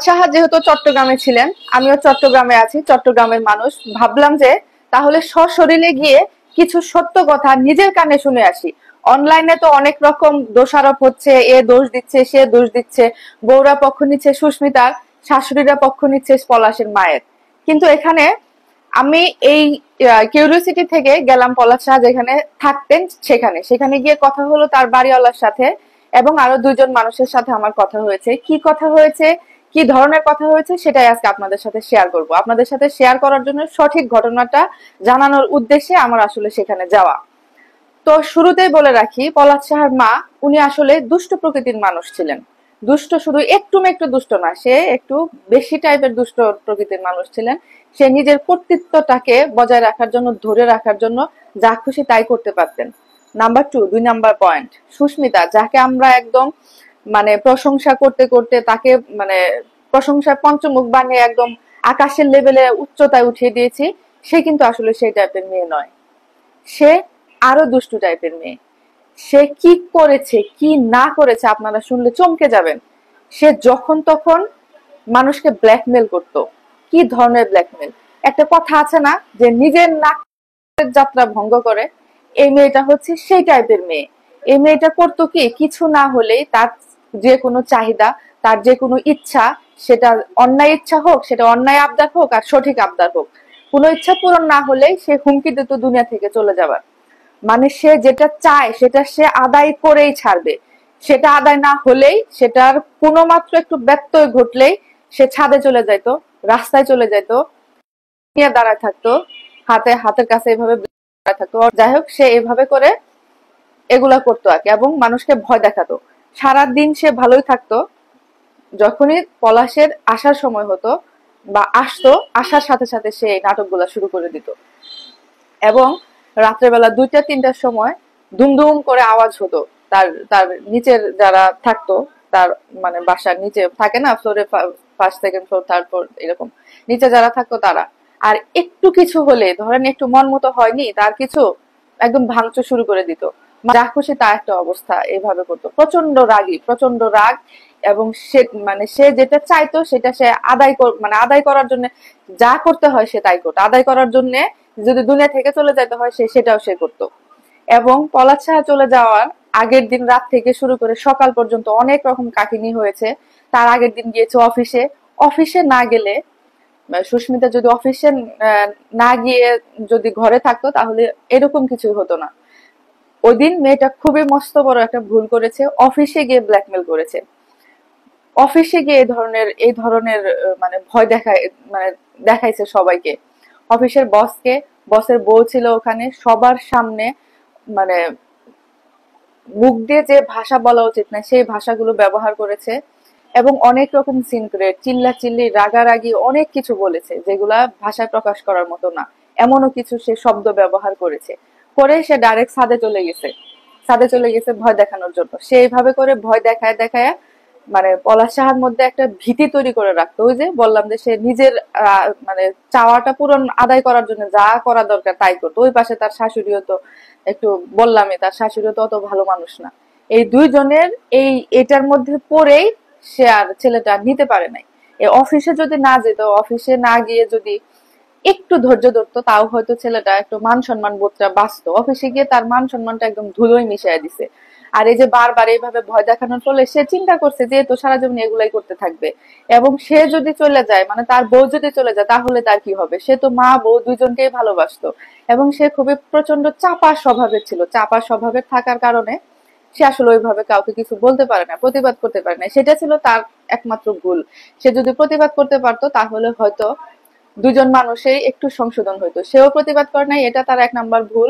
সাহা যেহেতু চট্টগ্রামে ছিলেন, আমিও চট্টগ্রামে আছি, চট্টগ্রামের মানুষ। ভাবলাম যে তাহলে সশরীরে গিয়ে কিছু সত্য কথা নিজের কানে শুনে আসি। অনলাইনে তো অনেক রকম দোষারোপ হচ্ছে, এ দোষ দিচ্ছে, সে দোষ দিচ্ছে, বউরা পক্ষ নিচ্ছে সুস্মিতার, শাশুড়িরা পক্ষ নিচ্ছে পলাশের মায়ের। কিন্তু এখানে আমি এই কিউরিওসিটি থেকে গেলাম পলাশ শাহ যেখানে থাকতেন সেখানে সেখানে গিয়ে কথা হলো তার বাড়িওয়ালার সাথে, এবং আরো দুইজন মানুষের সাথে আমার কথা হয়েছে। কি কথা হয়েছে, কি ধরনের কথা হয়েছে, সেটাই আজকে আপনাদের সাথে শেয়ার করব। আপনাদের সাথে শেয়ার করার জন্য, সঠিক ঘটনাটা জানানোর উদ্দেশ্যে আমার আসলে সেখানে যাওয়া। তো শুরুতেই বলে রাখি, পলাশ শাহর মা উনি আসলে দুষ্ট প্রকৃতির মানুষ ছিলেন। দুষ্ট শুধু একটু একটু দুষ্ট না, সে একটু বেশি টাইপের দুষ্ট প্রকৃতির মানুষ ছিলেন। সে নিজের কর্তৃত্বটাকে বজায় রাখার জন্য, ধরে রাখার জন্য যা খুশি তাই করতে পারতেন। নাম্বার 2, 2 নম্বর পয়েন্ট, সুস্মিতা যাকে আমরা একদম প্রশংসা করতে করতে তাকে প্রশংসার পঞ্চমুখ বানিয়ে একদম আকাশের লেভেলে উচ্চতায় উঠিয়ে দিয়েছি, সে কিন্তু আসলে সেই টাইপের মেয়ে নয়। সে আরো দুষ্টু টাইপের মেয়ে। সে কি করেছে কি না করেছে আপনারা শুনলে চমকে যাবেন। সে যখন তখন মানুষকে ব্ল্যাকমেল করত। কি ধরনের ব্ল্যাকমেল! একটা কথা আছে না যে নিজের নাকের যাত্রা ভঙ্গ করে, এই মেয়েটা হচ্ছে সেই টাইপের মেয়ে। এই মেয়েটা করতো কি, কিছু না হলেই তার যে কোনো চাহিদা, তার যে কোনো ইচ্ছা, সেটা অন্যায় ইচ্ছা হোক, সেটা অন্যায় আবদার হোক আর সঠিক আবদার হোক, কোনো ইচ্ছা পূরণ না হলেই সে হুমকি দিত দুনিয়া থেকে চলে যাবার। সে যেটা চায় সেটা সে আদায় করেই ছাড়বে। সেটা আদায় না হলেই, সেটার কোনো মাত্র একটু ব্যত্যয় ঘটলেই সে ছাদে চলে যাইতো, রাস্তায় চলে যাইতো, নিয়ে দাঁড়ায় থাকতো, হাতের কাছে এভাবে দাঁড়ায় থাকতো। যাই হোক, সে এভাবে করে এগুলা করতো আর কি, এবং মানুষকে ভয় দেখাতো। সারাদিন সে ভালোই থাকতো। যখনই পলাশের আসার সময় হতো বা আসতো, আসার সাথে সাথে সে এই নাটকগুলা শুরু করে দিত। এবং রাত্রেবেলা 2টা-3টার সময় দুমদুম করে আওয়াজ হতো। তার তার নিচের যারা থাকতো, তার বাসার নিচে থাকে না, ফ্লোরে, first, second floor, third floor, এরকম নিচে যারা থাকতো তারা, আর একটু কিছু হলে, ধরেন একটু মন মতো হয়নি তার কিছু, একদম ভাঙচুর শুরু করে দিত। যা খুশি তা একটা অবস্থা এইভাবে করতো। প্রচন্ড রাগী, প্রচন্ড রাগ। এবং সে সে যেটা চাইতো সেটা সে আদায় করার জন্য যা করতে হয় সে তাই করতো। আদায় করার জন্য যদি দুনিয়া থেকে চলে যেতে হয় সেটাও সে করতো। এবং পলাশ সাহা চলে যাওয়ার আগের দিন রাত থেকে শুরু করে সকাল পর্যন্ত অনেক রকম কাহিনী হয়েছে। তার আগের দিন গিয়েছে অফিসে। অফিসে না গেলে, সুস্মিতা যদি অফিসে না গিয়ে যদি ঘরে থাকতো তাহলে এরকম কিছু হতো না। ওই দিন মেয়েটা খুবই মস্ত বড় একটা ভুল করেছে, অফিসে গিয়ে ব্ল্যাকমেল করেছে। অফিসে গিয়ে এই ধরনের ভয় দেখাইছে সবাইকে। অফিসের বসকে, বসের বউ ছিল ওখানে, সবার সামনে মানে মুখ দিয়ে যে ভাষা বলা উচিত না সেই ভাষাগুলো ব্যবহার করেছে। এবং অনেক রকম সিন করে চিল্লাচিল্লি, রাগারাগি, অনেক কিছু বলেছে যেগুলা ভাষায় প্রকাশ করার মতো না। এমনও কিছু সে শব্দ ব্যবহার করেছে। করে সে ডাইরেক্ট ছাদে চলে গেছে ভয় দেখানোর জন্য। সে এইভাবে করে ভয় দেখায় দেখায় পলাশ সাহার মধ্যে একটা ভীতি তৈরি করে রাখতো। ওই যে বললাম যে সে নিজের চাওয়াটা পূরণ, আদায় করার জন্য যা করা দরকার তাই করতো। ওই পাশে তার শাশুড়িও তো একটু, বললামই, তার শাশুড়িও তো অত ভালো মানুষ না। এই দুইজনের এটার মধ্যে পড়েই সে আর ছেলেটা নিতে পারে নাই। অফিসে যদি না যেত, অফিসে না গিয়ে যদি একটু ধৈর্য ধরতো, তাও হয়তো ছেলেটা একটু মান সম্মান বোধটা বাঁচতো। অফিসে গিয়ে তার মান সম্মানটা একদম ধুলোয় মিশিয়ে দিছে। আর এই যে বারবার এইভাবে ভয় দেখানোর ফলে সে চিন্তা করছে যে তো সারা জীবন এগুলাই করতে থাকবে। এবং সে যদি চলে যায়, তার বউ যদি চলে যায়, তাহলে তার কি হবে? সে তো মা বউ দুইজনকেই ভালোবাসতো। এবং সে খুবই প্রচন্ড চাপা স্বভাবের ছিল। চাপা স্বভাবের থাকার কারণে সে আসলে ওইভাবে কাউকে কিছু বলতে পারে না, প্রতিবাদ করতে পারে না। সেটা ছিল তার একমাত্র ভুল। সে যদি প্রতিবাদ করতে পারতো তাহলে হয়তো দুজন মানুষেই একটু সংশোধন হইতো। সেও প্রতিবাদ করে নাই, এটা তার 1 নম্বর ভুল।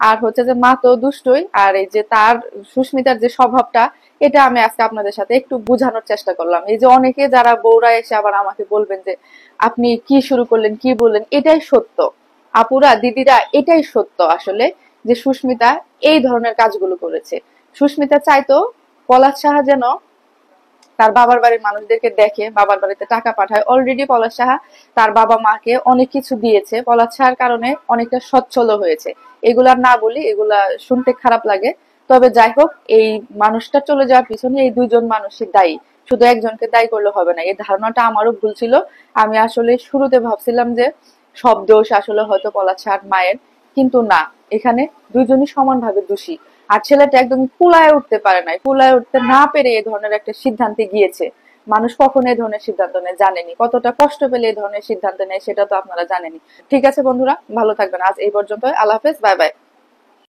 আর হচ্ছে যে মা তো দুষ্টই। আর এই যে তার, সুস্মিতার যে স্বভাবটা, এটা আমি আজকে আপনাদের সাথে একটু বোঝানোর চেষ্টা করলাম। এই যে অনেকে যারা বউরা এসে আবার আমাকে বলবেন যে আপনি কি শুরু করলেন, কি বললেন, এটাই সত্য আপুরা, দিদিরা, এটাই সত্য আসলে, যে সুস্মিতা এই ধরনের কাজগুলো করেছে। সুস্মিতা চাইতো পলাশ সাহা যেন তার বাবার বাড়ির মানুষদেরকে দেখে, বাবার বাড়িতে টাকা পাঠায়। অলরেডি পলাশ সাহা তার বাবা মাকে অনেক কিছু দিয়েছে, পলাশ সাহার কারণে অনেকটা সচ্ছল হয়েছে। এগুলা না বলি, এগুলা শুনতে খারাপ লাগে। তবে যাই হোক, এই মানুষটা চলে যাওয়ার পিছনে এই দুইজন মানুষই দায়ী। শুধু একজনকে দায়ী করলে হবে না। এই ধারণাটা আমারও ভুল ছিল। আমি আসলে শুরুতে ভাবছিলাম যে সব দোষ আসলে হয়তো পলাশ আর মায়ের, কিন্তু না, এখানে দুইজনই সমানভাবে দোষী। আর ছেলেটা একদম কুলায় উঠতে পারে নাই, কুলায় উঠতে না পেরে এই ধরনের একটা সিদ্ধান্তে গিয়েছে। মানুষ কখন এই ধরনের সিদ্ধান্ত নেয় জানেনি, কতটা কষ্ট পেলে এই ধরনের সিদ্ধান্ত নেয় সেটা তো আপনারা জানেনি। ঠিক আছে বন্ধুরা, ভালো থাকবেন। আজ এই পর্যন্ত, আল্লাহ হাফেজ, বাই বাই।